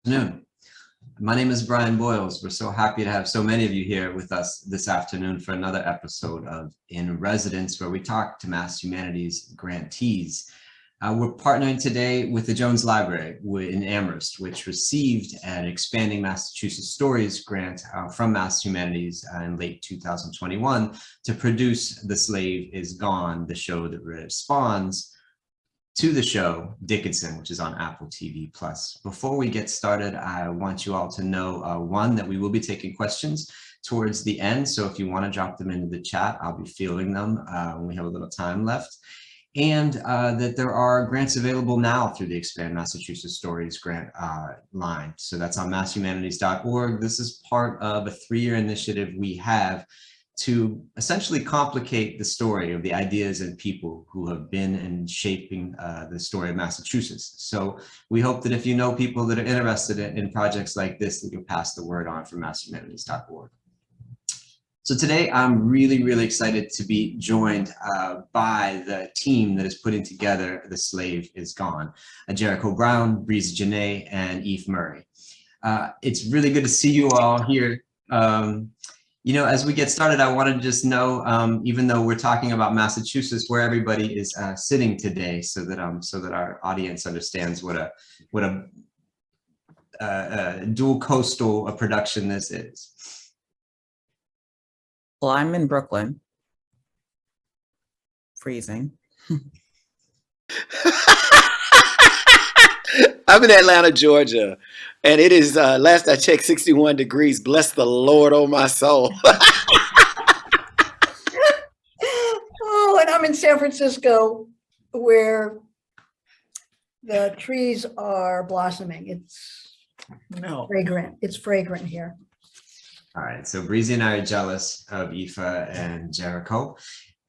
Afternoon. My name is Brian Boyles. We're so happy to have so many of you here with us this afternoon for another episode of In Residence, where we talk to Mass Humanities grantees. We're partnering today with the Jones Library in Amherst, which received an Expanding Massachusetts Stories grant from Mass Humanities in late 2021 to produce The Slave Is Gone, the show that responds to the show Dickinson, which is on Apple TV+. Before we get started, I want you all to know, one, that we will be taking questions towards the end. So if you want to drop them into the chat, I'll be fielding them when we have a little time left. And that there are grants available now through the Expand Massachusetts Stories grant line. So that's on masshumanities.org. This is part of a 3-year initiative we have to essentially complicate the story of the ideas and people who have been in shaping the story of Massachusetts. So we hope that if you know people that are interested in projects like this, that you'll pass the word on from masshumanities.org. So today I'm really excited to be joined by the team that is putting together The Slave Is Gone, Jericho, Breeze Janae, and Aife Murray. It's really good to see you all here. You know, as we get started, I want to just know, even though we're talking about Massachusetts, where everybody is sitting today, so that our audience understands what a dual coastal production this is. Well, I'm in Brooklyn, freezing. I'm in Atlanta, Georgia, and it is, last I checked, 61 degrees. Bless the Lord, oh my soul. Oh, and I'm in San Francisco, where the trees are blossoming. It's fragrant. It's fragrant here. All right, so Breezy and I are jealous of Aife and Jericho.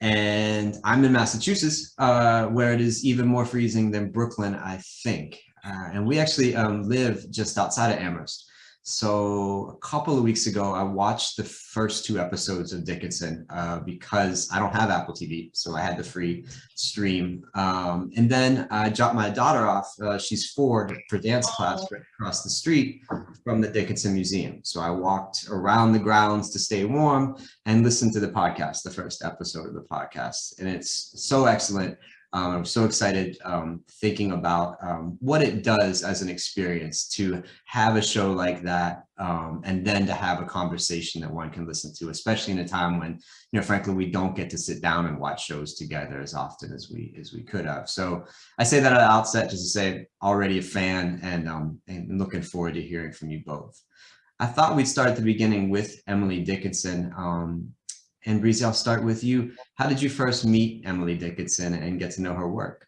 And I'm in Massachusetts, where it is even more freezing than Brooklyn, I think. And we actually live just outside of Amherst. So a couple of weeks ago, I watched the first 2 episodes of Dickinson because I don't have Apple TV, so I had the free stream. And then I dropped my daughter off. She's 4 for dance class right across the street from the Dickinson Museum. So I walked around the grounds to stay warm and listened to the podcast, the first episode of the podcast. And it's so excellent. I'm so excited thinking about what it does as an experience to have a show like that and then to have a conversation that one can listen to, especially in a time when, you know, frankly, we don't get to sit down and watch shows together as often as we could have. So I say that at the outset just to say already a fan and looking forward to hearing from you both. I thought we'd start at the beginning with Emily Dickinson. And Breezy, I'll start with you. How did you first meet Emily Dickinson and get to know her work?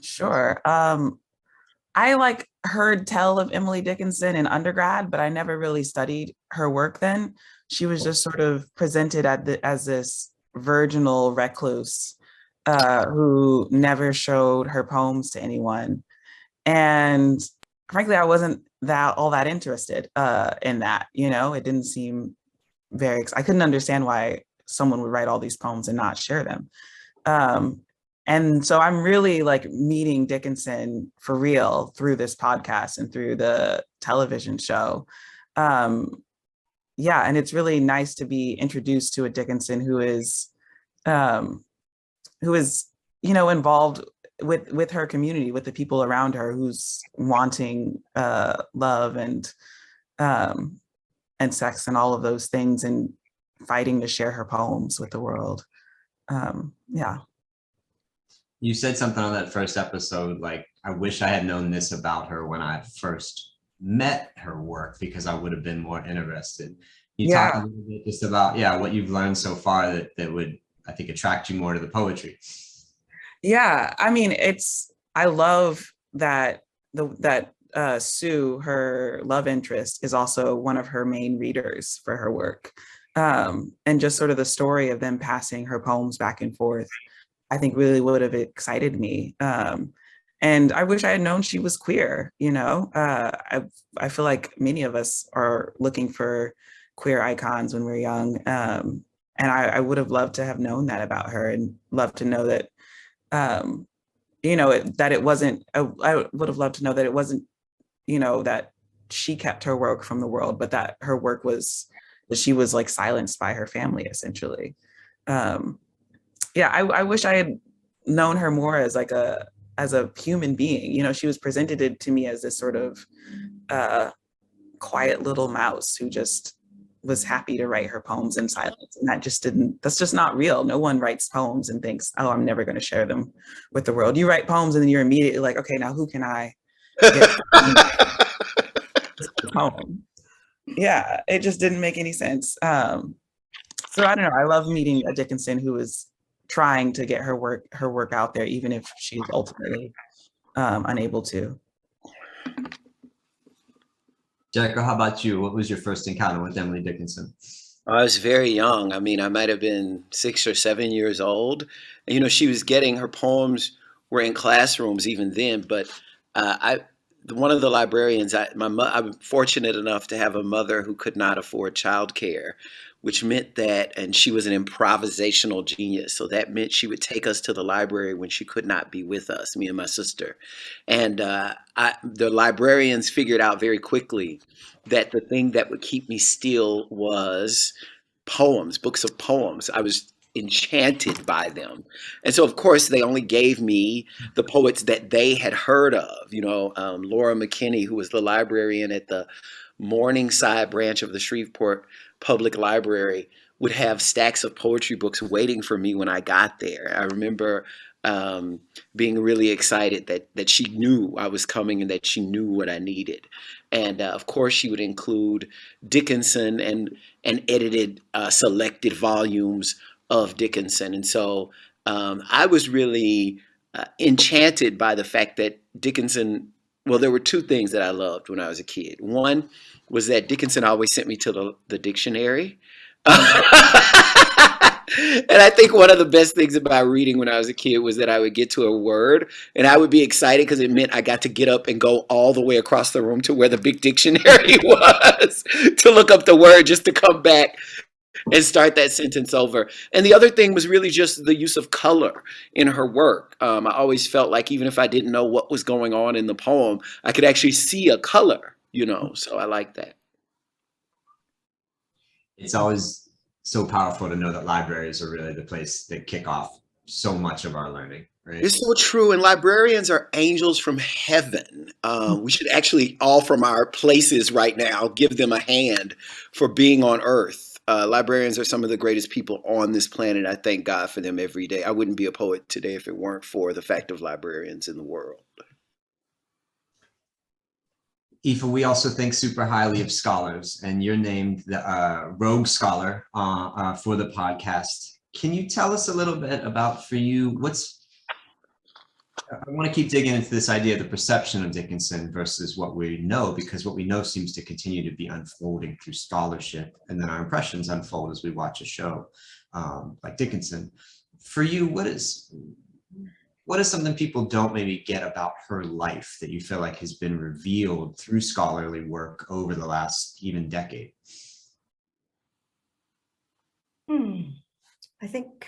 Sure. I heard tell of Emily Dickinson in undergrad, but I never really studied her work then. She was just sort of presented as this virginal recluse who never showed her poems to anyone. And frankly, I wasn't all that interested in that. You know, it didn't seem I couldn't understand why someone would write all these poems and not share them. And so I'm really meeting Dickinson for real through this podcast and through the television show. Yeah, and it's really nice to be introduced to a Dickinson who is, you know, involved with her community, with the people around her, who's wanting love and sex and all of those things and fighting to share her poems with the world. Yeah. You said something on that first episode, like, I wish I had known this about her when I first met her work because I would have been more interested. You talk a little bit just about, what you've learned so far that would, I think, attract you more to the poetry. Yeah, I mean, I love that Sue, her love interest, is also one of her main readers for her work. And just sort of the story of them passing her poems back and forth, I think really would have excited me. And I wish I had known she was queer, you know. I feel like many of us are looking for queer icons when we're young. And I would have loved to have known that about her and loved to know that, you know, that it wasn't, I would have loved to know that it wasn't, you know, that she kept her work from the world, but that her work was, that she was like silenced by her family, essentially. Yeah, I wish I had known her more as like as a human being. You know, she was presented to me as this sort of quiet little mouse who just was happy to write her poems in silence. And that's just not real. No one writes poems and thinks, oh, I'm never going to share them with the world. You write poems and then you're immediately like, okay, now who can I get this poem? Yeah, it just didn't make any sense. So I don't know. I love meeting a Dickinson who is trying to get her work out there, even if she's ultimately unable to. Jericho, how about you? What was your first encounter with Emily Dickinson? I was very young. I mean, I might have been 6 or 7 years old. And, you know, she was getting her poems were in classrooms even then. But one of the librarians, I'm fortunate enough to have a mother who could not afford childcare, which meant that, and she was an improvisational genius. So that meant she would take us to the library when she could not be with us, me and my sister. And the librarians figured out very quickly that the thing that would keep me still was poems, books of poems. I was enchanted by them. And so, of course, they only gave me the poets that they had heard of. You know, Laura McKinney, who was the librarian at the Morningside branch of the Shreveport Public Library, would have stacks of poetry books waiting for me when I got there. I remember being really excited that she knew I was coming and that she knew what I needed. And of course, she would include Dickinson and edited selected volumes of Dickinson. And so I was really enchanted by the fact that Dickinson, well, there were two things that I loved when I was a kid. One was that Dickinson always sent me to the dictionary. And I think one of the best things about reading when I was a kid was that I would get to a word and I would be excited because it meant I got to get up and go all the way across the room to where the big dictionary was to look up the word just to come back and start that sentence over. And the other thing was really just the use of color in her work. I always felt like even if I didn't know what was going on in the poem, I could actually see a color, you know, so I like that. It's always so powerful to know that libraries are really the place that kick off so much of our learning, right? It's so true. And librarians are angels from heaven. We should actually, all from our places right now, give them a hand for being on earth. Librarians are some of the greatest people on this planet. I thank God for them every day. I wouldn't be a poet today if it weren't for the fact of librarians in the world. Aife, we also think super highly of scholars, and you're named the Rogue Scholar for the podcast. Can you tell us a little bit about, for you, I want to keep digging into this idea of the perception of Dickinson versus what we know, because what we know seems to continue to be unfolding through scholarship, and then our impressions unfold as we watch a show like Dickinson. For you, what is something people don't maybe get about her life that you feel like has been revealed through scholarly work over the last even decade? I think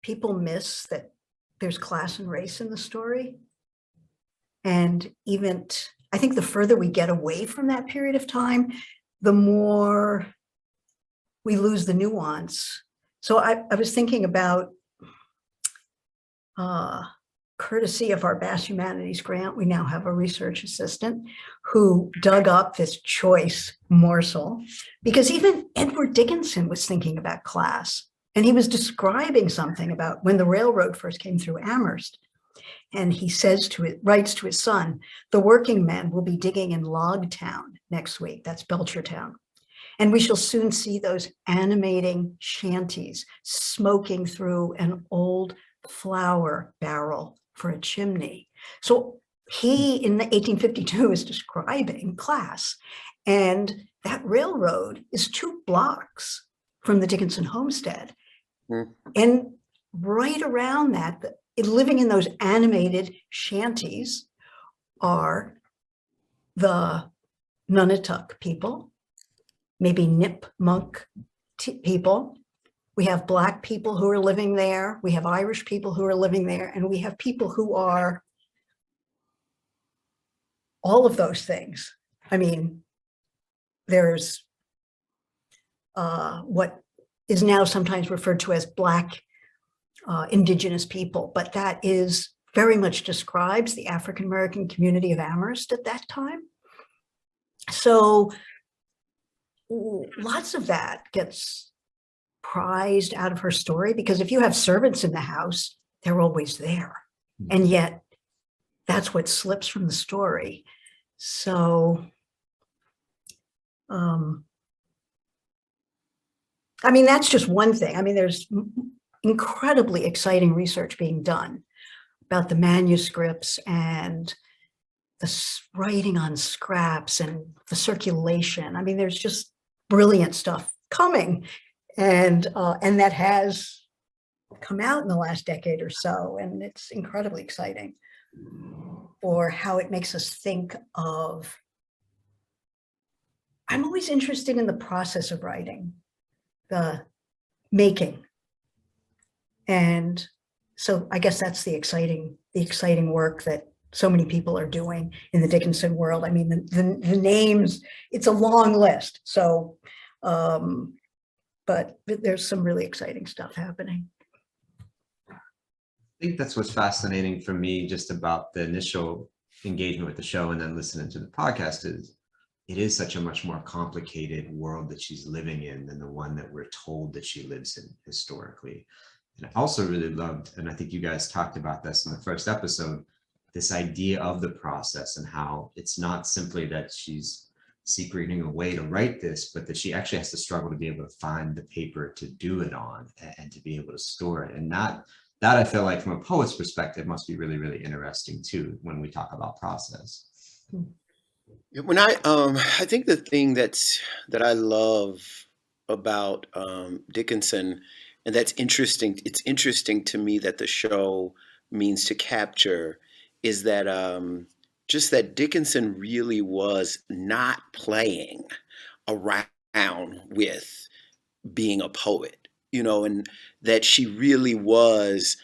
people miss that there's class and race in the story. And even, I think the further we get away from that period of time, the more we lose the nuance. So I was thinking about courtesy of our Bass Humanities grant, we now have a research assistant who dug up this choice morsel, because even Edward Dickinson was thinking about class, and he was describing something about when the railroad first came through Amherst. And he writes to his son, the working men will be digging in Logtown next week. That's Belchertown. And we shall soon see those animating shanties smoking through an old flour barrel for a chimney. So he, in 1852, is describing class. And that railroad is 2 blocks from the Dickinson homestead. And right around that, living in those animated shanties are the Nunatak people, maybe Nipmuc people. We have Black people who are living there. We have Irish people who are living there. And we have people who are all of those things. I mean, there's what is now sometimes referred to as Black Indigenous people, but that is very much describes the African American community of Amherst at that time. So lots of that gets prized out of her story, because if you have servants in the house, they're always there. And yet that's what slips from the story. So, I mean, that's just one thing. I mean, there's incredibly exciting research being done about the manuscripts and the writing on scraps and the circulation. I mean, there's just brilliant stuff coming, and that has come out in the last decade or so, and it's incredibly exciting for how it makes us think of. I'm always interested in the process of writing, the making, and so I guess that's the exciting work that so many people are doing in the Dickinson world. I mean, the names, it's a long list. So, but there's some really exciting stuff happening. I think that's what's fascinating for me just about the initial engagement with the show and then listening to the podcast is it is such a much more complicated world that she's living in than the one that we're told that she lives in historically. And I also really loved, and I think you guys talked about this in the first episode, this idea of the process and how it's not simply that she's secreting a way to write this, but that she actually has to struggle to be able to find the paper to do it on and to be able to store it. And that I feel like from a poet's perspective must be really, really interesting too, when we talk about process. When I think the thing that I love about Dickinson, and that's interesting, it's interesting to me that the show means to capture, is that just that Dickinson really was not playing around with being a poet, you know, and that she really was,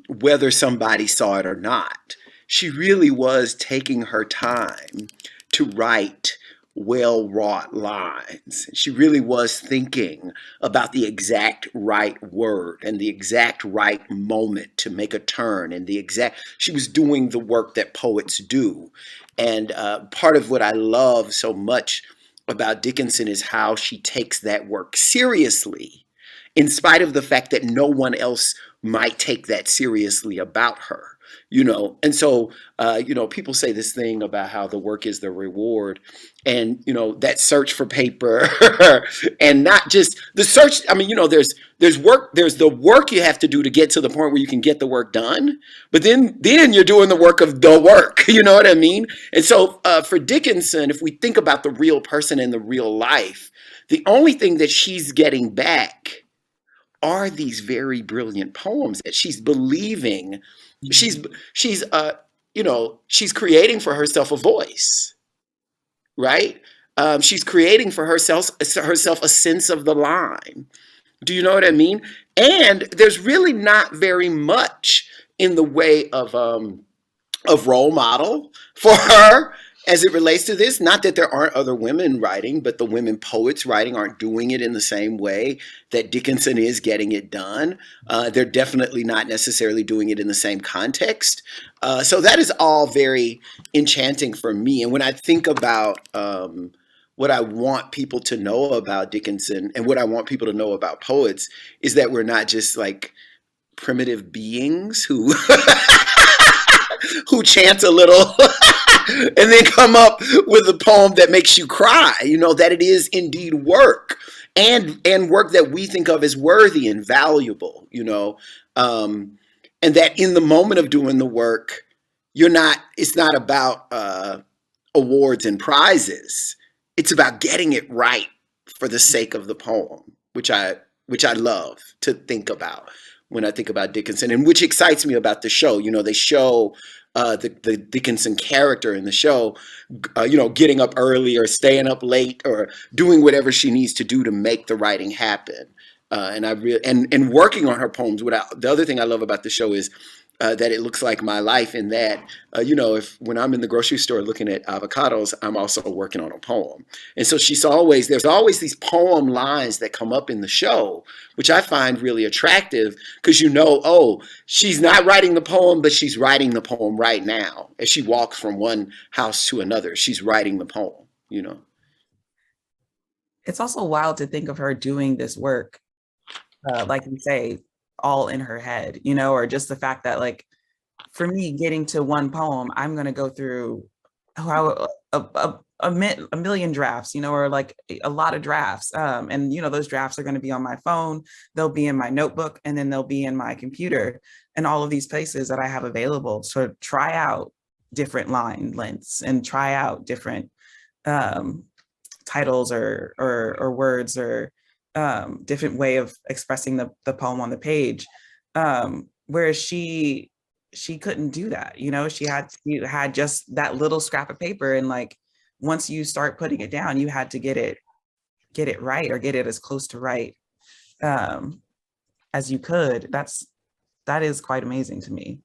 whether somebody saw it or not, she really was taking her time to write well-wrought lines. She really was thinking about the exact right word and the exact right moment to make a turn, and she was doing the work that poets do. And part of what I love so much about Dickinson is how she takes that work seriously, in spite of the fact that no one else might take that seriously about her. You know, and so, you know, people say this thing about how the work is the reward, and, you know, that search for paper and not just the search. I mean, you know, there's work, there's the work you have to do to get to the point where you can get the work done. But then you're doing the work of the work, you know what I mean? And so for Dickinson, if we think about the real person in the real life, the only thing that she's getting back are these very brilliant poems that she's believing. She's you know, she's creating for herself a voice, right? She's creating for herself a sense of the line. Do you know what I mean? And there's really not very much in the way of role model for her as it relates to this. Not that there aren't other women writing, but the women poets writing aren't doing it in the same way that Dickinson is getting it done. They're definitely not necessarily doing it in the same context. So that is all very enchanting for me. And when I think about what I want people to know about Dickinson and what I want people to know about poets is that we're not just like primitive beings who who chant a little and then come up with a poem that makes you cry, you know, that it is indeed work and work that we think of as worthy and valuable, you know, and that in the moment of doing the work, it's not about awards and prizes. It's about getting it right for the sake of the poem, which I love to think about when I think about Dickinson, and which excites me about the show. You know, they show the Dickinson character in the show, you know, getting up early or staying up late or doing whatever she needs to do to make the writing happen. And working on her poems. The other thing I love about the show is that it looks like my life in that, if when I'm in the grocery store looking at avocados, I'm also working on a poem. And so there's always these poem lines that come up in the show, which I find really attractive because oh, she's not writing the poem, but she's writing the poem right now. As she walks from one house to another, she's writing the poem, It's also wild to think of her doing this work, like you say, all in her head, or just the fact that, like, for me, getting to one poem, I'm going to go through a million drafts, or like a lot of drafts. And, those drafts are going to be on my phone, they'll be in my notebook, and then they'll be in my computer and all of these places that I have available to try out different line lengths and try out different titles or words or different way of expressing the poem on the page, whereas she couldn't do that. She had just that little scrap of paper, and like once you start putting it down, you had to get it right, or get it as close to right as you could. That is quite amazing to me.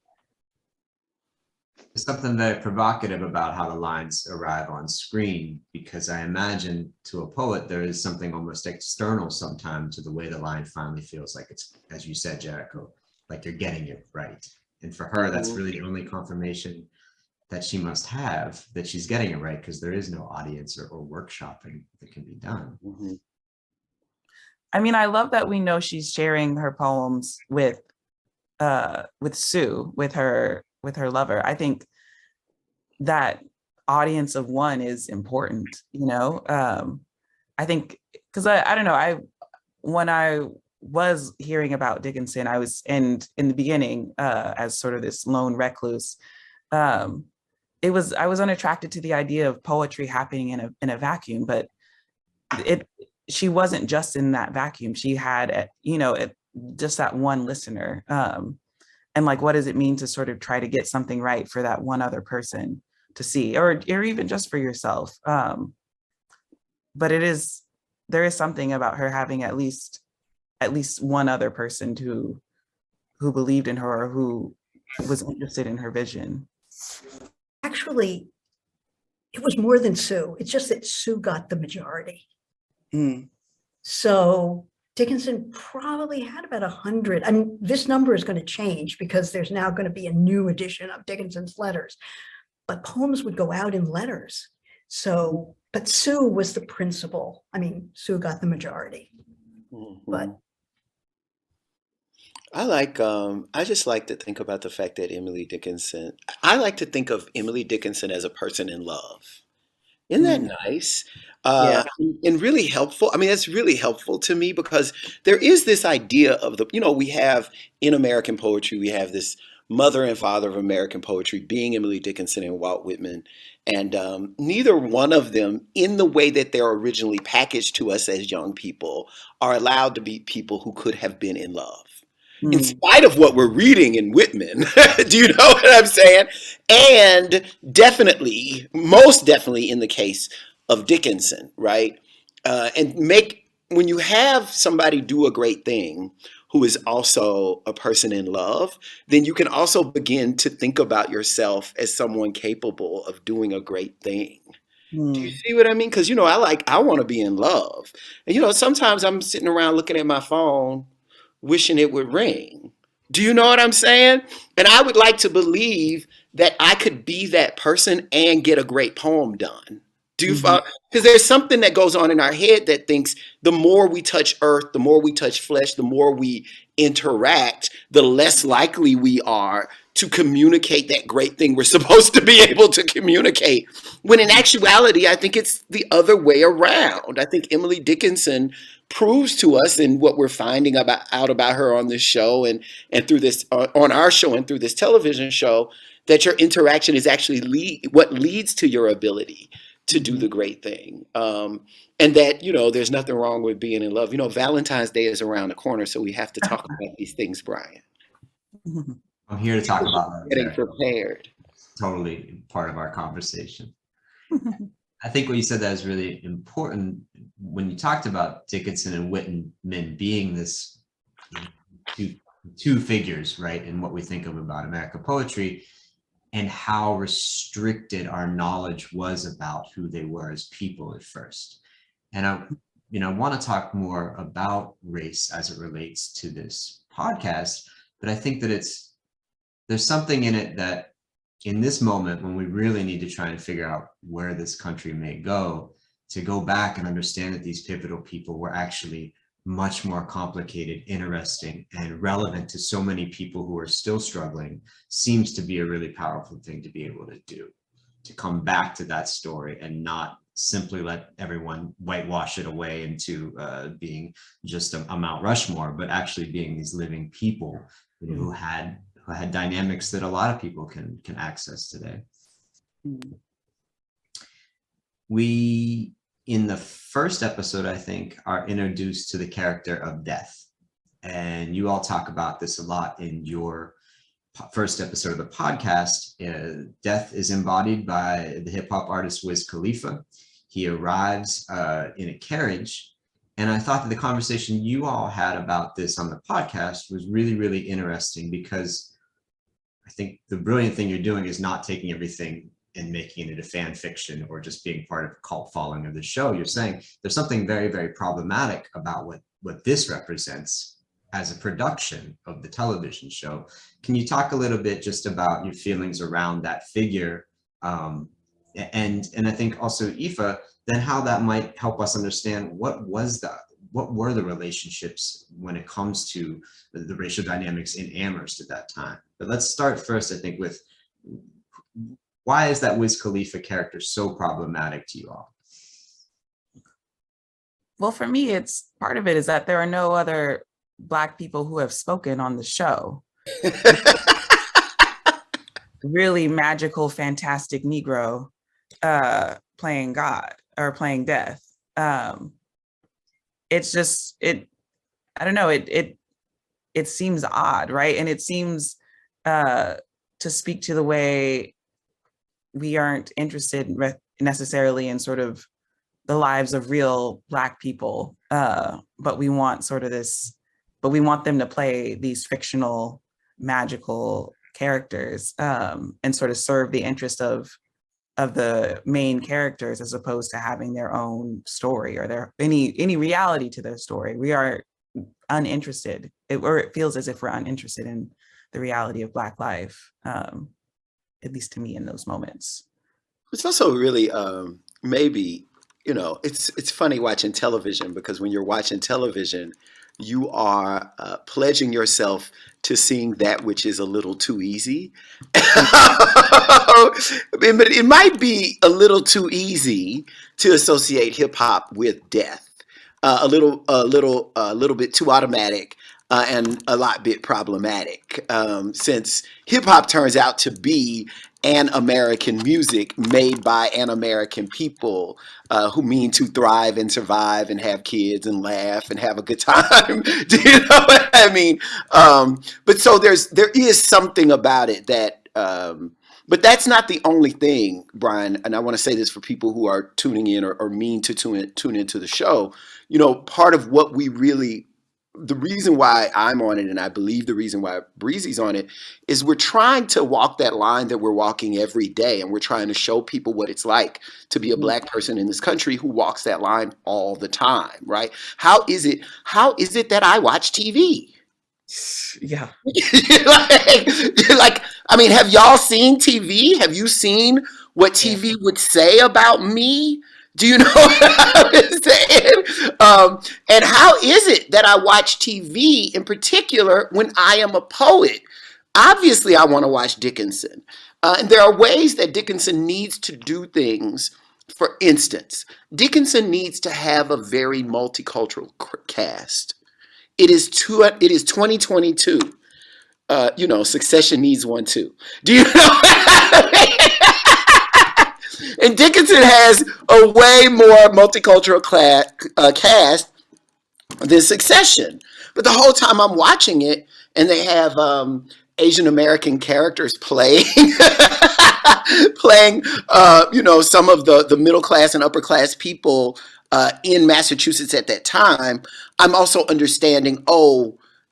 There's something very provocative about how the lines arrive on screen, because I imagine to a poet, there is something almost external sometimes to the way the line finally feels like it's, as you said, Jericho, like you're getting it right. And for her, that's really the only confirmation that she must have that she's getting it right, because there is no audience or workshopping that can be done. Mm-hmm. I mean, I love that we know she's sharing her poems with Sue, with her lover. I think that audience of one is important, I think, because I don't know, when I was hearing about Dickinson, I was in the beginning as sort of this lone recluse. I was unattracted to the idea of poetry happening in a vacuum, but she wasn't just in that vacuum. She had just that one listener. And like, what does it mean to sort of try to get something right for that one other person to see, or even just for yourself? But there is something about her having at least one other person who believed in her, or who was interested in her vision. Actually, it was more than Sue. It's just that Sue got the majority. So Dickinson probably had about 100. I mean, this number is going to change because there's now going to be a new edition of Dickinson's letters, but poems would go out in letters. So, but Sue was the principal. I mean, Sue got the majority. But I just like to think about the fact that I like to think of Emily Dickinson as a person in love. Isn't that nice? Yeah. And really helpful. I mean, that's really helpful to me, because there is this idea of we have in American poetry, we have this mother and father of American poetry being Emily Dickinson and Walt Whitman. And neither one of them, in the way that they're originally packaged to us as young people, are allowed to be people who could have been in love. In spite of what we're reading in Whitman. Do you know what I'm saying? And most definitely in the case of Dickinson, right? When you have somebody do a great thing who is also a person in love, then you can also begin to think about yourself as someone capable of doing a great thing. Do you see what I mean? Because, I want to be in love. And, sometimes I'm sitting around looking at my phone, wishing it would ring. Do you know what I'm saying? And I would like to believe that I could be that person and get a great poem done. Do you follow? Because there's something that goes on in our head that thinks the more we touch earth, the more we touch flesh, the more we interact, the less likely we are to communicate that great thing we're supposed to be able to communicate. When in actuality, I think it's the other way around. I think Emily Dickinson proves to us, in what we're finding out about her on this show and through this on our show and through this television show, that your interaction is actually what leads to your ability to do the great thing. And that, there's nothing wrong with being in love. Valentine's Day is around the corner, so we have to talk about these things, Brian. I'm here to talk about that. Getting prepared. Totally part of our conversation. I think what you said that is really important when you talked about Dickinson and Whitman being this two two figures, right, in what we think of about American poetry, and how restricted our knowledge was about who they were as people at first. And I, want to talk more about race as it relates to this podcast, but I think that there's something in it that in this moment when we really need to try and figure out where this country may go, to go back and understand that these pivotal people were actually much more complicated, interesting, and relevant to so many people who are still struggling, seems to be a really powerful thing to be able to do, to come back to that story and not simply let everyone whitewash it away into being just a Mount Rushmore, but actually being these living people, who had dynamics that a lot of people can access today. We, in the first episode, I think, are introduced to the character of death. And you all talk about this a lot in your first episode of the podcast. Death is embodied by the hip hop artist Wiz Khalifa. He arrives in a carriage. And I thought that the conversation you all had about this on the podcast was really, really interesting, because I think the brilliant thing you're doing is not taking everything and making it a fan fiction or just being part of the cult following of the show. You're saying there's something very, very problematic about what this represents as a production of the television show. Can you talk a little bit just about your feelings around that figure? And I think also, Aife, then how that might help us understand what were the relationships when it comes to the racial dynamics in Amherst at that time. But let's start first, I think, with why is that Wiz Khalifa character so problematic to you all? Well, for me, it's part of it is that there are no other Black people who have spoken on the show. Really magical, fantastic Negro playing God or playing death. It's just, I don't know, it seems odd, right? And it seems to speak to the way we aren't interested necessarily in sort of the lives of real Black people, but we want we want them to play these fictional, magical characters and sort of serve the interest of the main characters, as opposed to having their own story or any reality to their story. We are uninterested, or it feels as if we're uninterested in the reality of Black life, at least to me in those moments. It's also really maybe, it's funny watching television, because when you're watching television, you are pledging yourself to seeing that which is a little too easy. But it might be a little too easy to associate hip hop with death. A little bit too automatic, and a lot bit problematic, since hip hop turns out to be an American music made by an American people who mean to thrive and survive and have kids and laugh and have a good time. Do you know what I mean? But so there is something about it that, but that's not the only thing, Brian. And I want to say this for people who are tuning in or mean to tune into the show. Part of what we really, the reason why I'm on it, and I believe the reason why Breezy's on it, is we're trying to walk that line that we're walking every day. And we're trying to show people what it's like to be a Black person in this country who walks that line all the time, right? How is it that I watch TV? Yeah. I mean, have y'all seen TV? Have you seen what TV would say about me? Do you know what I'm saying? And how is it that I watch TV in particular when I am a poet? Obviously, I want to watch Dickinson. And there are ways that Dickinson needs to do things. For instance, Dickinson needs to have a very multicultural cast. It is 2022. Succession needs one too. Do you know? And Dickinson has a way more multicultural cast than Succession. But the whole time I'm watching it, and they have Asian American characters playing some of the middle class and upper class people in Massachusetts at that time, I'm also understanding,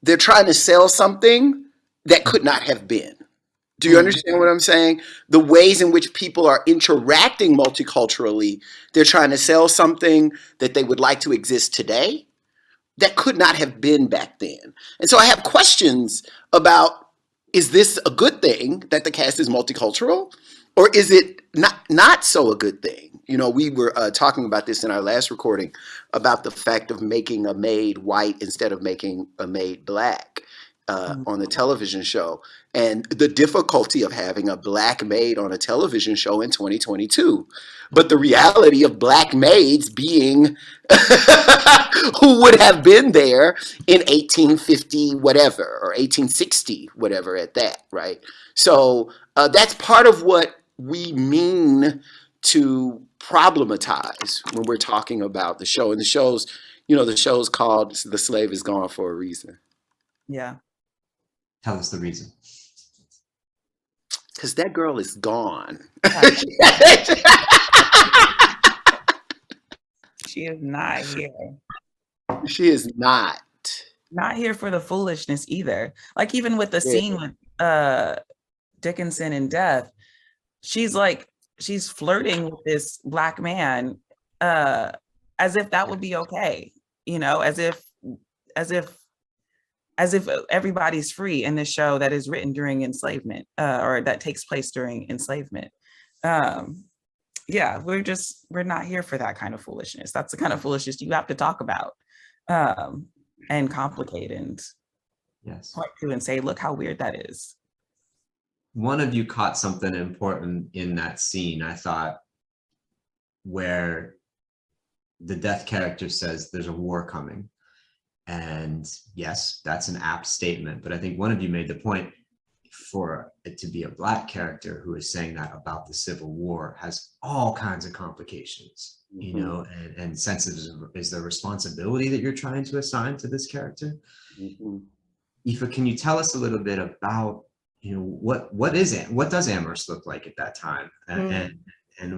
they're trying to sell something that could not have been. Do you understand what I'm saying? The ways in which people are interacting multiculturally, they're trying to sell something that they would like to exist today that could not have been back then. And so I have questions about, is this a good thing that the cast is multicultural? Or is it not so a good thing? You know, we were talking about this in our last recording about the fact of making a maid white instead of making a maid black on the television show, and the difficulty of having a black maid on a television show in 2022. But the reality of black maids being who would have been there in 1850 whatever, or 1860 whatever at that, right? So that's part of what we mean to problematize when we're talking about the show. And the show's, you know, the show's called The Slave Is Gone for a Reason. Yeah. Tell us the reason. Because that girl is gone. She is not here. She is not. Not here for the foolishness either. Like even with the scene with Dickinson and Death, she's flirting with this black man as if that would be okay, you know, as if everybody's free in this show that is written during enslavement or that takes place during enslavement. Yeah, we're not here for that kind of foolishness. That's the kind of foolishness you have to talk about and complicate and point to and say, look how weird that is. One of you caught something important in that scene, I thought, where the Death character says there's a war coming. And yes, that's an apt statement, but I think one of you made the point, for it to be a black character who is saying that about the Civil War has all kinds of complications, you know, and senses is the responsibility that you're trying to assign to this character. Aife, can you tell us a little bit about, you know, what does Amherst look like at that time, and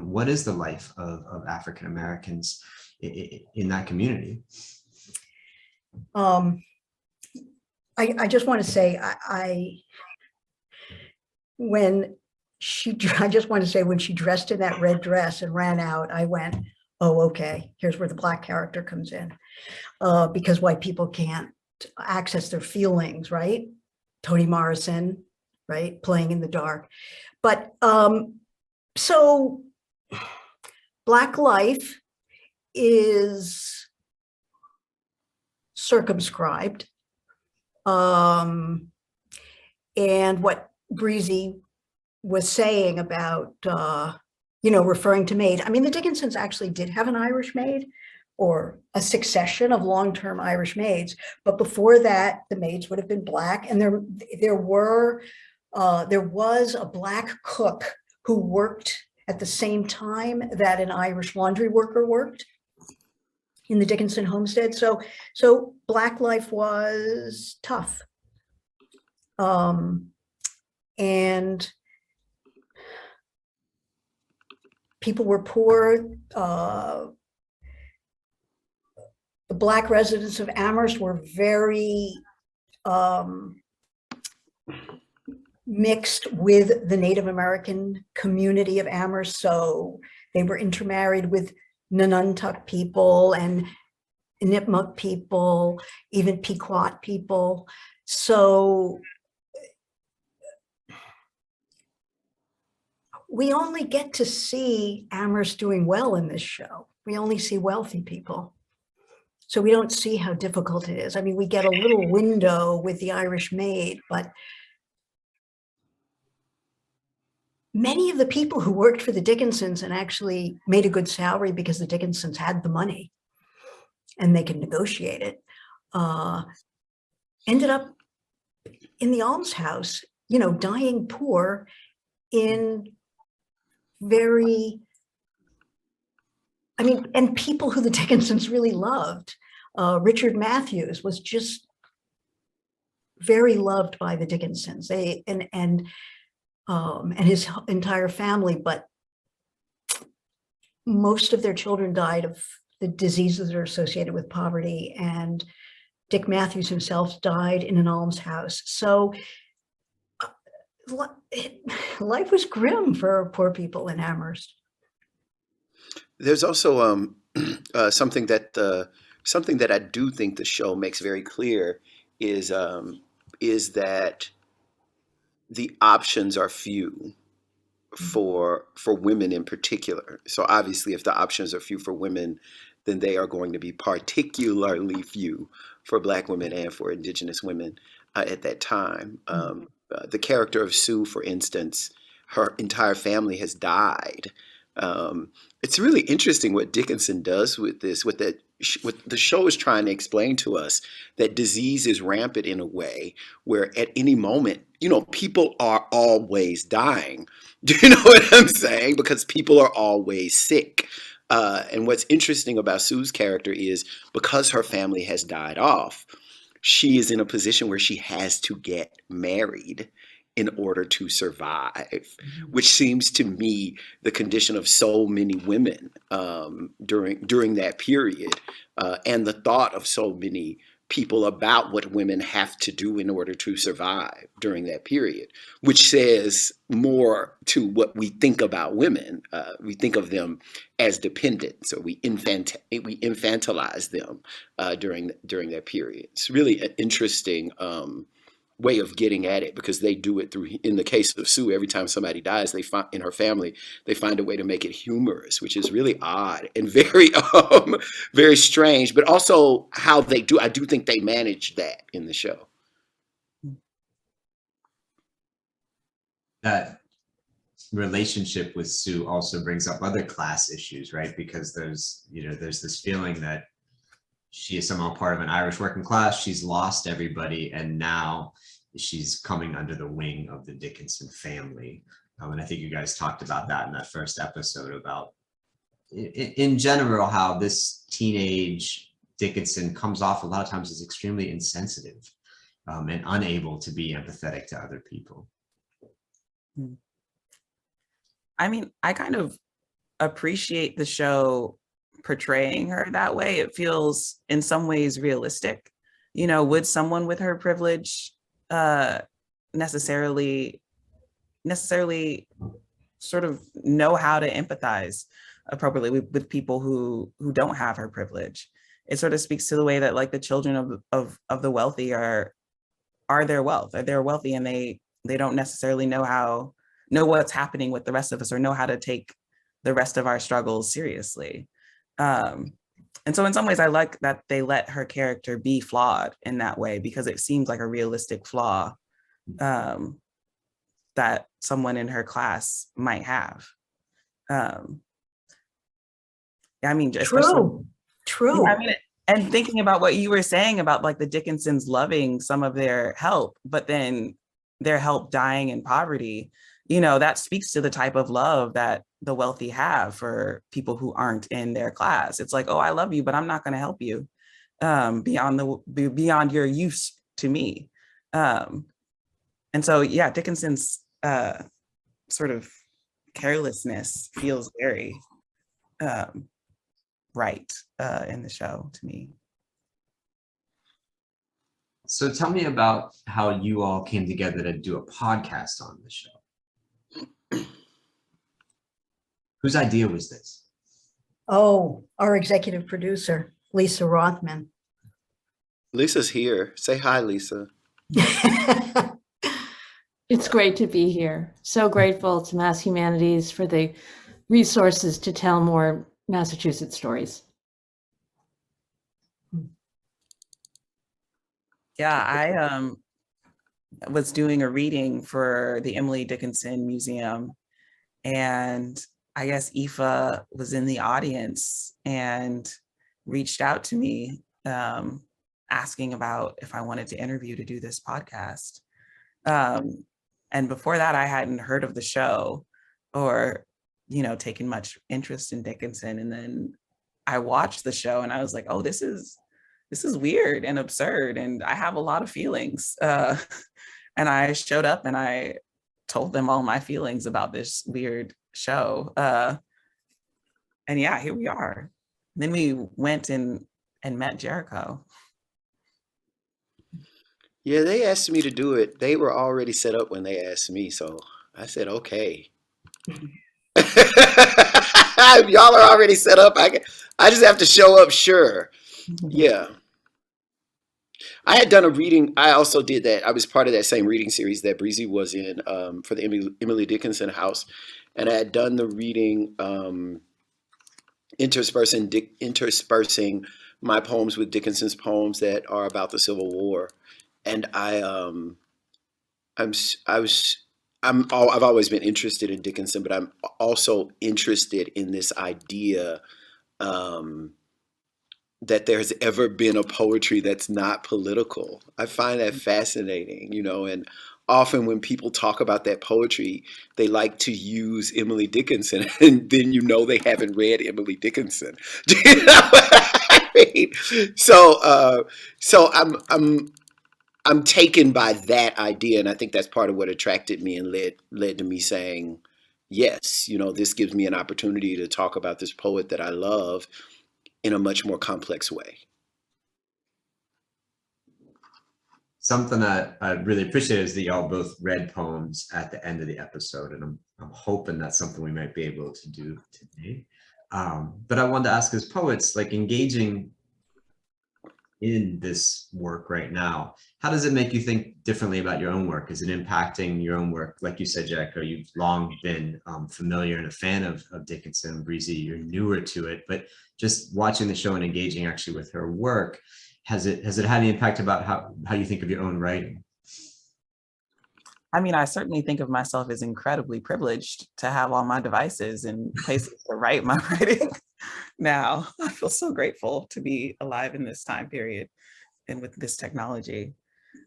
what is the life of African Americans in that community? I just want to say, I just want to say when she dressed in that red dress and ran out, I went, oh, okay, here's where the black character comes in, because white people can't access their feelings, right? Toni Morrison, right, playing in the dark. But so black life is circumscribed. And what Breezy was saying about, you know, referring to maid. I mean, the Dickinsons actually did have an Irish maid, or a succession of long-term Irish maids. But before that, the maids would have been black. And there was a black cook who worked at the same time that an Irish laundry worker worked in the Dickinson homestead. So black life was tough. And people were poor. The black residents of Amherst were very mixed with the Native American community of Amherst. So they were intermarried with Nanuntuck people and Nipmuc people, even Pequot people. So we only get to see Amherst doing well in this show. We only see wealthy people. So we don't see how difficult it is. I mean, we get a little window with the Irish maid, but many of the people who worked for the Dickinsons and actually made a good salary because the Dickinsons had the money and they could negotiate it, ended up in the almshouse, you know, dying poor in very, I mean, and people who the Dickinsons really loved. Richard Matthews was just very loved by the Dickinsons. And his entire family, but most of their children died of the diseases that are associated with poverty. And Dick Matthews himself died in an almshouse. So life was grim for poor people in Amherst. There's also something that I do think the show makes very clear is that the options are few for women in particular. So obviously, if the options are few for women, then they are going to be particularly few for Black women and for Indigenous women at that time. The character of Sue, for instance, her entire family has died. It's really interesting what Dickinson does with this, what the show is trying to explain to us, that disease is rampant in a way where at any moment, people are always dying. Do you know what I'm saying? Because people are always sick. And what's interesting about Sue's character is because her family has died off, she is in a position where she has to get married in order to survive, which seems to me the condition of so many women during that period, and the thought of so many people about what women have to do in order to survive during that period, which says more to what we think about women. We think of them as dependent, so we infantilize them during that period. It's really an interesting way of getting at it, because they do it through, in the case of Sue, every time somebody dies, they find in her family, they find a way to make it humorous, which is really odd and very very strange, but also how I do think they manage that in the show. That relationship with Sue also brings up other class issues, right? Because there's this feeling that she is somehow part of an Irish working class. She's lost everybody, and now she's coming under the wing of the Dickinson family. And I think you guys talked about that in that first episode, about in general how this teenage Dickinson comes off a lot of times as extremely insensitive and unable to be empathetic to other people. I mean, I kind of appreciate the show portraying her that way. It feels in some ways realistic. Would someone with her privilege necessarily sort of know how to empathize appropriately with people who don't have her privilege? It sort of speaks to the way that, like, the children of the wealthy are their wealth. They're wealthy, and they don't necessarily know what's happening with the rest of us, or know how to take the rest of our struggles seriously. And so in some ways, I like that they let her character be flawed in that way, because it seems like a realistic flaw that someone in her class might have. I mean, True. I mean, and thinking about what you were saying about, like, the Dickinsons loving some of their help, but then their help dying in poverty, that speaks to the type of love that the wealthy have for people who aren't in their class. It's like, oh, I love you, but I'm not going to help you beyond your use to me. And so, yeah, Dickinson's sort of carelessness feels very right in the show to me. So tell me about how you all came together to do a podcast on the show. Whose idea was this? Oh, our executive producer, Lisa Rothman. Lisa's here. Say hi, Lisa. It's great to be here. So grateful to Mass Humanities for the resources to tell more Massachusetts stories. Yeah, I was doing a reading for the Emily Dickinson Museum, and I guess Aife was in the audience and reached out to me asking about if I wanted to interview to do this podcast. And before that, I hadn't heard of the show or, taken much interest in Dickinson. And then I watched the show and I was like, oh, this is weird and absurd. And I have a lot of feelings. And I showed up and I told them all my feelings about this weird show. And yeah, here we are. Then we went and met Jericho. Yeah, they asked me to do it. They were already set up when they asked me, so I said, okay. Y'all are already set up. I just have to show up, sure. Yeah. I had done a reading. I also did that. I was part of that same reading series that Breezy was in for the Emily Dickinson house. And I had done the reading interspersing my poems with Dickinson's poems that are about the Civil War. And I've always been interested in Dickinson, but I'm also interested in this idea that there's ever been a poetry that's not political. I find that fascinating, and often when people talk about that poetry, they like to use Emily Dickinson, and then they haven't read Emily Dickinson. Do you know what I mean? So I'm taken by that idea, and I think that's part of what attracted me and led to me saying, yes, this gives me an opportunity to talk about this poet that I love in a much more complex way. Something that I really appreciate is that y'all both read poems at the end of the episode, and I'm hoping that's something we might be able to do today. But I wanted to ask, as poets, like engaging in this work right now, how does it make you think differently about your own work? Is it impacting your own work? Like you said, Jericho, you've long been familiar and a fan of Dickinson. Breezy, you're newer to it, but just watching the show and engaging actually with her work, has it had any impact about how you think of your own writing? I mean, I certainly think of myself as incredibly privileged to have all my devices and places to write my writing. Now, I feel so grateful to be alive in this time period and with this technology.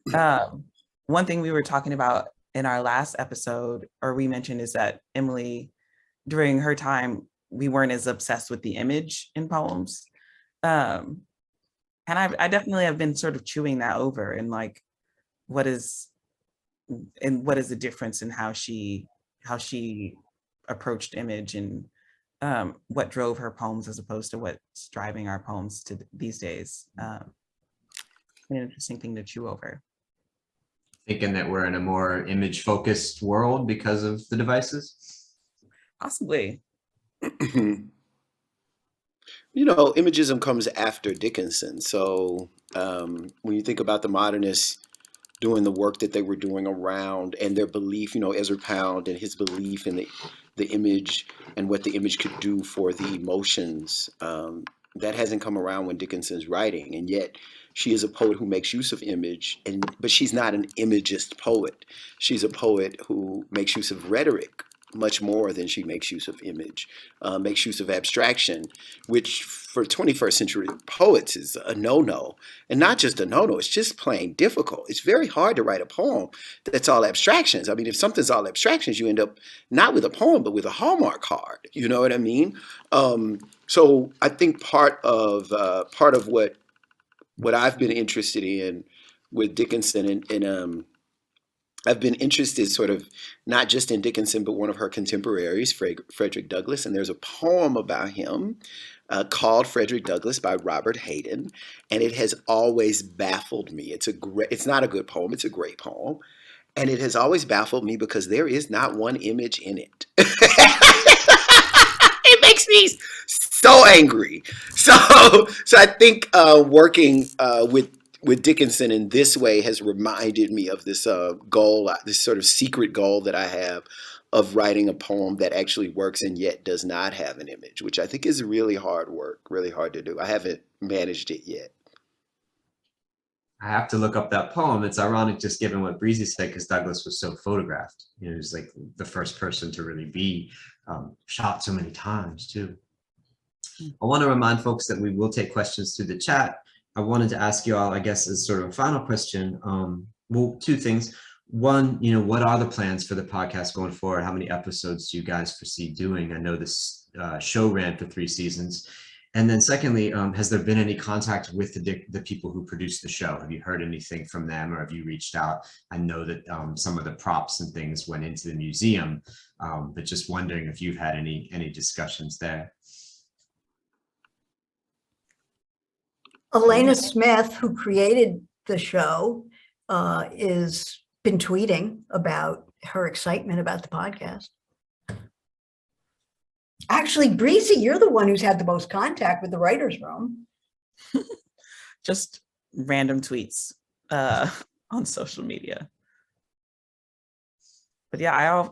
One thing we were talking about in our last episode, or we mentioned, is that Emily, during her time, we weren't as obsessed with the image in poems. And I definitely have been sort of chewing that over, and like, what is the difference in how she approached image, and what drove her poems as opposed to what's driving our poems to these days. An interesting thing to chew over. Thinking that we're in a more image focused world because of the devices? Possibly. Imagism comes after Dickinson. So when you think about the modernists doing the work that they were doing around, and their belief, Ezra Pound and his belief in the image and what the image could do for the emotions, that hasn't come around when Dickinson's writing. And yet she is a poet who makes use of image, but she's not an imagist poet. She's a poet who makes use of rhetoric much more than she makes use of image, makes use of abstraction, which for 21st century poets is a no-no. And not just a no-no, it's just plain difficult. It's very hard to write a poem that's all abstractions. I mean, if something's all abstractions, you end up not with a poem, but with a Hallmark card. You know what I mean? So I think part of what I've been interested in with Dickinson, and I've been interested sort of not just in Dickinson, but one of her contemporaries, Frederick Douglass. And there's a poem about him called Frederick Douglass by Robert Hayden. And it has always baffled me. It's not a good poem. It's a great poem. And it has always baffled me because there is not one image in it. It makes me so angry. So I think working with Dickinson in this way has reminded me of this goal, this sort of secret goal that I have of writing a poem that actually works and yet does not have an image, which I think is really hard work, really hard to do. I haven't managed it yet. I have to look up that poem. It's ironic just given what Breezy said, because Douglass was so photographed. He was like the first person to really be shot so many times too. I want to remind folks that we will take questions through the chat. I wanted to ask you all, I guess, as sort of a final question, well, two things. One, what are the plans for the podcast going forward? How many episodes do you guys foresee doing? I know this show ran for 3 seasons. And then secondly, has there been any contact with the people who produced the show? Have you heard anything from them, or have you reached out? I know that some of the props and things went into the museum, but just wondering if you've had any discussions there. Elena Smith, who created the show, is been tweeting about her excitement about the podcast. Actually, Breezy, you're the one who's had the most contact with the writers' room. Just random tweets on social media. But yeah,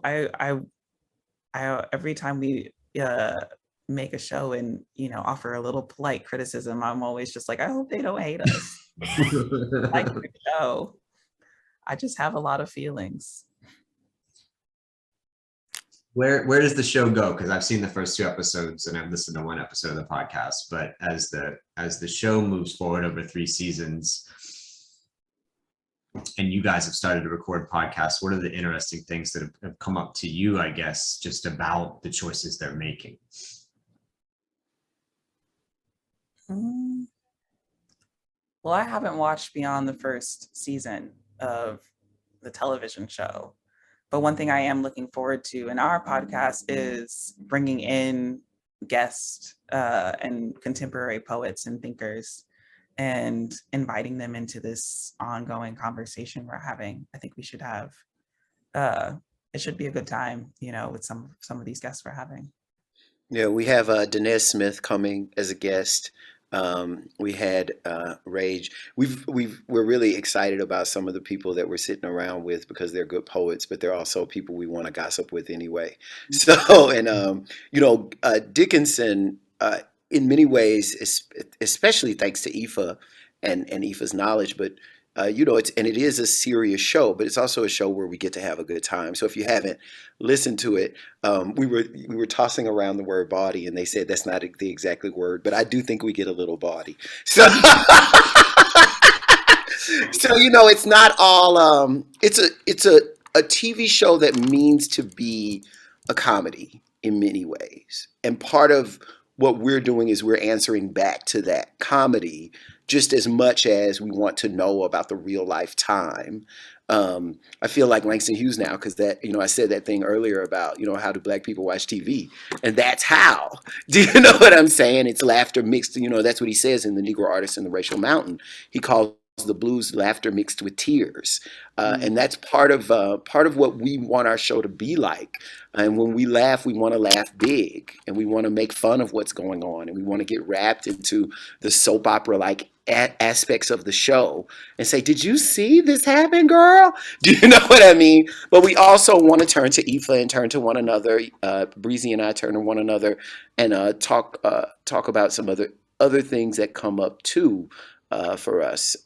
I every time we make a show and offer a little polite criticism, I'm always just like, I hope they don't hate us. Like the show. I just have a lot of feelings. Where does the show go? Because I've seen the first 2 episodes and I've listened to 1 episode of the podcast. But as the show moves forward over 3 seasons, and you guys have started to record podcasts, what are the interesting things that have come up to you, I guess, just about the choices they're making? Well, I haven't watched beyond the first season of the television show. But one thing I am looking forward to in our podcast is bringing in guests and contemporary poets and thinkers and inviting them into this ongoing conversation we're having. I think we should have, it should be a good time, with some of these guests we're having. Yeah, we have Dinesh Smith coming as a guest. We had Rage. We're really excited about some of the people that we're sitting around with because they're good poets, but they're also people we want to gossip with anyway. So, and Dickinson, in many ways, especially thanks to Aife and Aoife's knowledge, but it is a serious show, but it's also a show where we get to have a good time. So if you haven't listened to it, we were tossing around the word bawdy, and they said that's not the exact word, but I do think we get a little bawdy. So, it's not all. It's a TV show that means to be a comedy in many ways, and part of what we're doing is we're answering back to that comedy just as much as we want to know about the real life time. I feel like Langston Hughes now because that, I said that thing earlier about, how do Black people watch TV? And that's how. Do you know what I'm saying? It's laughter mixed, that's what he says in The Negro Artist and the Racial Mountain. He calls the blues laughter mixed with tears. And that's part of what we want our show to be like. And when we laugh, we want to laugh big, and we want to make fun of what's going on, and we want to get wrapped into the soap opera like aspects of the show and say, did you see this happen, girl? Do you know what I mean? But we also want to turn to Aife and turn to one another. Breezy and I turn to one another and talk about some other things that come up too for us.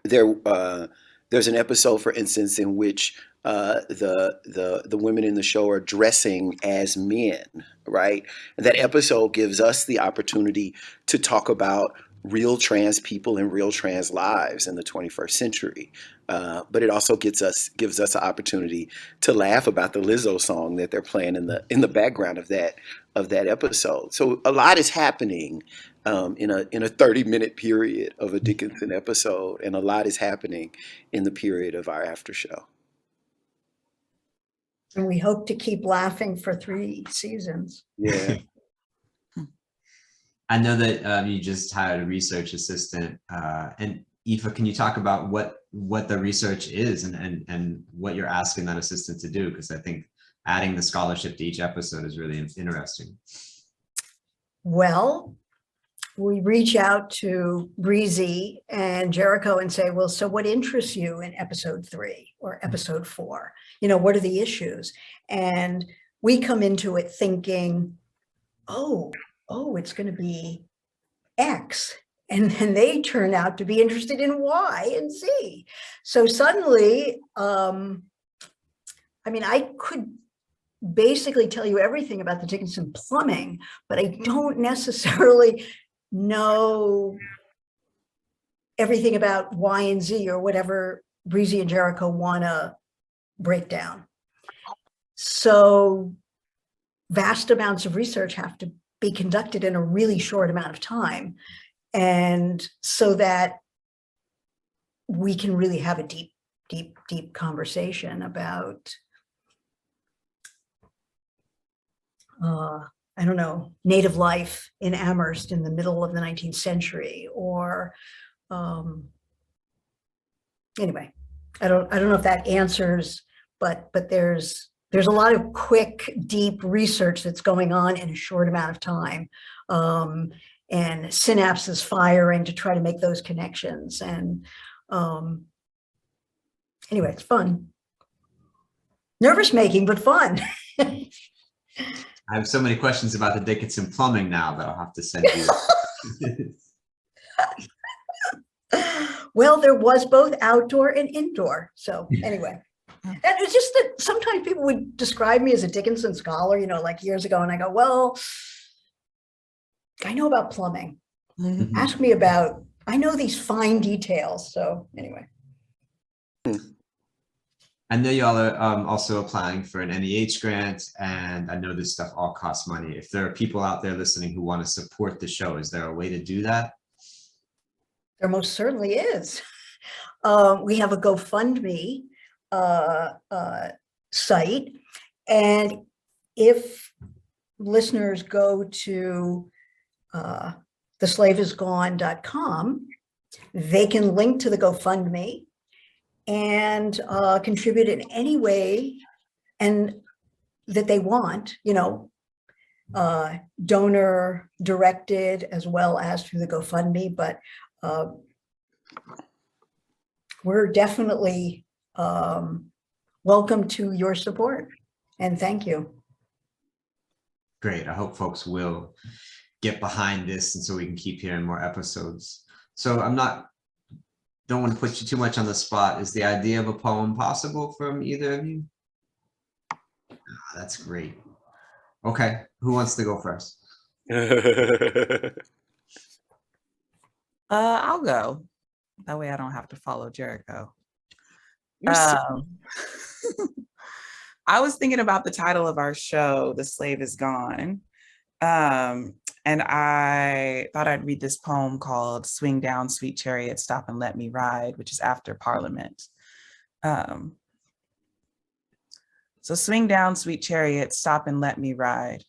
There's an episode, for instance, in which the women in the show are dressing as men, right? And that episode gives us the opportunity to talk about real trans people and real trans lives in the 21st century. But it also gives us an opportunity to laugh about the Lizzo song that they're playing in the background of that episode. So a lot is happening in a 30-minute period of a Dickinson episode, and a lot is happening in the period of our after show. And we hope to keep laughing for 3 seasons. Yeah. I know that you just hired a research assistant, and Aife, can you talk about what the research is and what you're asking that assistant to do? Because I think adding the scholarship to each episode is really interesting. Well, we reach out to Breezy and Jericho and say, well, so what interests you in episode 3 or episode 4? What are the issues? And we come into it thinking, oh, it's going to be X. And then they turn out to be interested in Y and Z. So suddenly, I could basically tell you everything about the Dickinson plumbing, but I don't necessarily know everything about Y and Z or whatever Breezy and Jericho want to break down. So vast amounts of research have to be conducted in a really short amount of time, and so that we can really have a deep conversation about native life in Amherst in the middle of the 19th century, or anyway, I don't know if that answers, but there's a lot of quick, deep research that's going on in a short amount of time. And synapses firing to try to make those connections. And anyway, it's fun. Nervous making, but fun. I have so many questions about the Dickinson plumbing now that I'll have to send you. Well, there was both outdoor and indoor. So anyway, and it's just that sometimes people would describe me as a Dickinson scholar, like years ago. And I go, well, I know about plumbing. Mhm. Ask me about, I know these fine details. So anyway. I know y'all are also applying for an NEH grant, and I know this stuff all costs money. If there are people out there listening who want to support the show, is there a way to do that? There most certainly is. We have a GoFundMe site, and if listeners go to theslaveisgone.com, they can link to the GoFundMe and contribute in any way and that they want, donor directed as well as through the GoFundMe. But we're definitely welcome to your support, and thank you. Great. I hope folks will get behind this, and so we can keep hearing more episodes. So don't want to put you too much on the spot. Is the idea of a poem possible from either of you? That's great. Okay, who wants to go first? I'll go. That way I don't have to follow Jericho. I was thinking about the title of our show, The Slave is Gone. And I thought I'd read this poem called Swing Down, Sweet Chariot, Stop and Let Me Ride, which is after Parliament. So swing down, sweet chariot, stop and let me ride.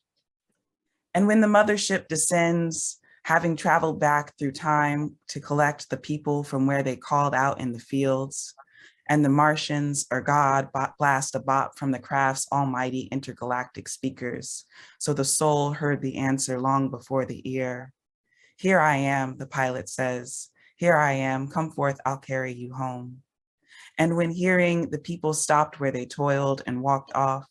And when the mothership descends, having traveled back through time to collect the people from where they called out in the fields, and the Martians or God blast a bop from the craft's almighty intergalactic speakers, so the soul heard the answer long before the ear. Here I am, the pilot says, here I am, come forth, I'll carry you home. And when hearing the people stopped where they toiled and walked off,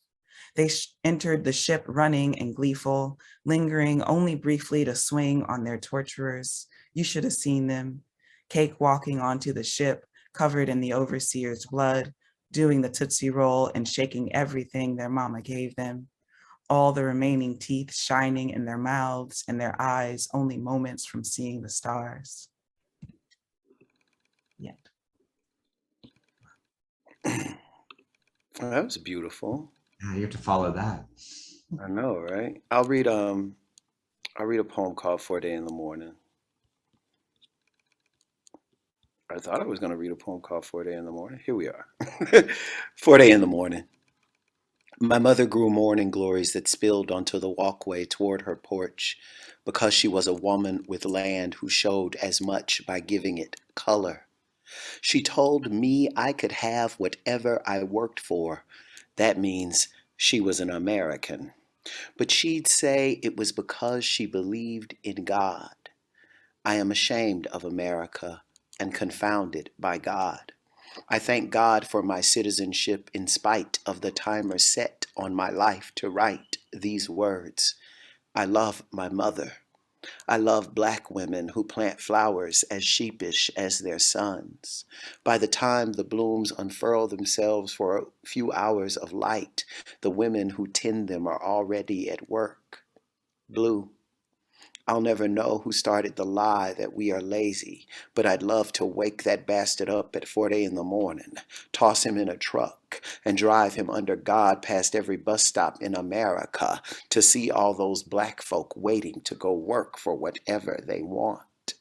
they entered the ship running and gleeful, lingering only briefly to swing on their torturers. You should have seen them, cake walking onto the ship, covered in the overseer's blood, doing the Tootsie Roll and shaking everything their mama gave them. All the remaining teeth shining in their mouths and their eyes only moments from seeing the stars. Yeah. Well, that was beautiful. You have to follow that. I know, right? I'll read a poem called 4 in the Morning. I thought I was going to read a poem called 4 in the Morning. Here we are. 4 in the morning. My mother grew morning glories that spilled onto the walkway toward her porch because she was a woman with land who showed as much by giving it color. She told me I could have whatever I worked for. That means she was an American. But she'd say it was because she believed in God. I am ashamed of America and confounded by God. I thank God for my citizenship in spite of the timer set on my life to write these words. I love my mother. I love black women who plant flowers as sheepish as their sons. By the time the blooms unfurl themselves for a few hours of light, the women who tend them are already at work. Blue. I'll never know who started the lie that we are lazy, but I'd love to wake that bastard up at 4 in the morning, toss him in a truck, and drive him under God past every bus stop in America to see all those black folk waiting to go work for whatever they want.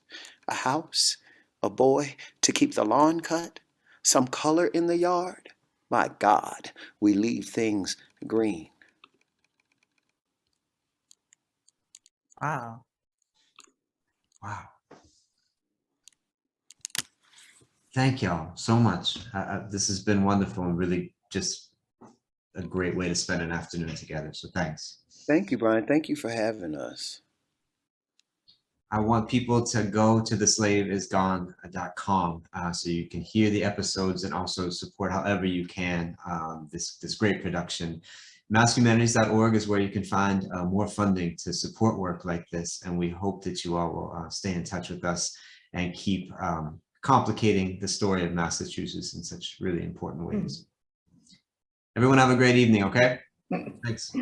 A house, a boy to keep the lawn cut, some color in the yard. My God, we leave things green. Wow. Wow. Thank y'all so much. This has been wonderful and really just a great way to spend an afternoon together. So thanks. Thank you, Brian. Thank you for having us. I want people to go to theslaveisgone.com so you can hear the episodes and also support however you can this great production. MassHumanities.org is where you can find more funding to support work like this, and we hope that you all will stay in touch with us and keep complicating the story of Massachusetts in such really important ways. Everyone have a great evening, okay? Thanks.